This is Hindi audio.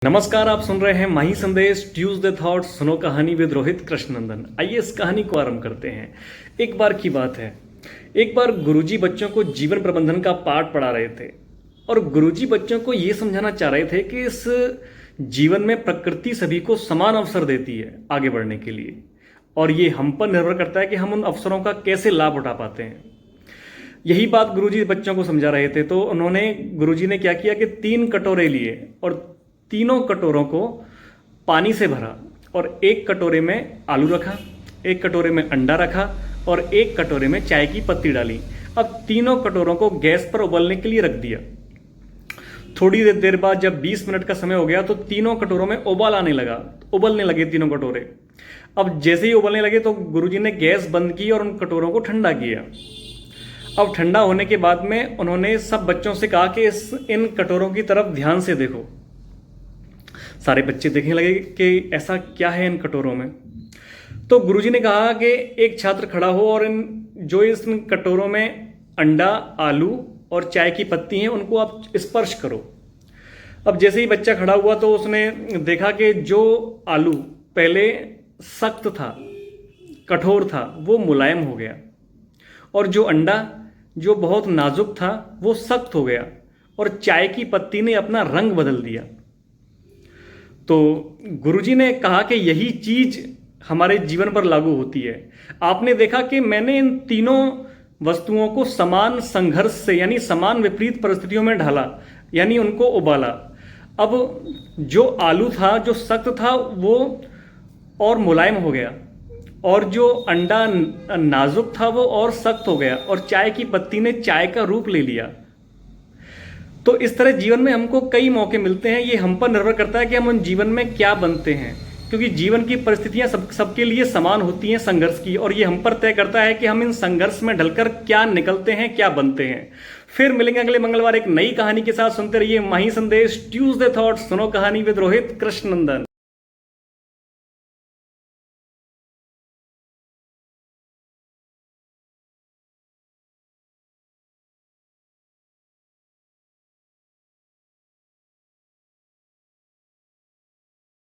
नमस्कार, आप सुन रहे हैं माही संदेश ट्यूसडे थॉट्स। सुनो कहानी विद रोहित कृष्णनंदन। आइए इस कहानी को आरंभ करते हैं। एक बार की बात है, एक बार गुरुजी बच्चों को जीवन प्रबंधन का पाठ पढ़ा रहे थे और गुरुजी बच्चों को ये समझाना चाह रहे थे कि इस जीवन में प्रकृति सभी को समान अवसर देती है आगे बढ़ने के लिए, और ये हम पर निर्भर करता है कि हम उन अवसरों का कैसे लाभ उठा पाते हैं। यही बात गुरुजी बच्चों को समझा रहे थे, तो गुरुजी ने क्या किया कि 3 कटोरे लिए और तीनों कटोरों को पानी से भरा और एक कटोरे में आलू रखा, एक कटोरे में अंडा रखा और एक कटोरे में चाय की पत्ती डाली। अब तीनों कटोरों को गैस पर उबलने के लिए रख दिया। थोड़ी देर बाद जब 20 मिनट का समय हो गया तो तीनों कटोरों में उबलने लगे तीनों कटोरे। अब जैसे ही उबलने लगे तो गुरुजी ने गैस बंद की और उन कटोरों को ठंडा किया। अब ठंडा होने के बाद में उन्होंने सब बच्चों से कहा कि इन कटोरों की तरफ ध्यान से देखो। सारे बच्चे देखने लगे कि ऐसा क्या है इन कटोरों में। तो गुरुजी ने कहा कि एक छात्र खड़ा हो और इस कटोरों में अंडा, आलू और चाय की पत्ती हैं, उनको आप स्पर्श करो। अब जैसे ही बच्चा खड़ा हुआ तो उसने देखा कि जो आलू पहले सख्त था, कठोर था, वो मुलायम हो गया, और जो अंडा जो बहुत नाजुक था वो सख्त हो गया, और चाय की पत्ती ने अपना रंग बदल दिया। तो गुरुजी ने कहा कि यही चीज हमारे जीवन पर लागू होती है। आपने देखा कि मैंने इन तीनों वस्तुओं को समान संघर्ष से, यानी समान विपरीत परिस्थितियों में ढाला, यानी उनको उबाला। अब जो आलू था, जो सख्त था, वो और मुलायम हो गया, और जो अंडा नाजुक था वो और सख्त हो गया, और चाय की पत्ती ने चाय का रूप ले लिया। तो इस तरह जीवन में हमको कई मौके मिलते हैं। ये हम पर निर्भर करता है कि हम उन जीवन में क्या बनते हैं, क्योंकि जीवन की परिस्थितियां सबके लिए समान होती हैं संघर्ष की, और ये हम पर तय करता है कि हम इन संघर्ष में ढलकर क्या निकलते हैं, क्या बनते हैं। फिर मिलेंगे अगले मंगलवार एक नई कहानी के साथ। सुनते रहिए माही संदेश ट्यूसडे थॉट्स। सुनो कहानी विद रोहित कृष्णनंदन।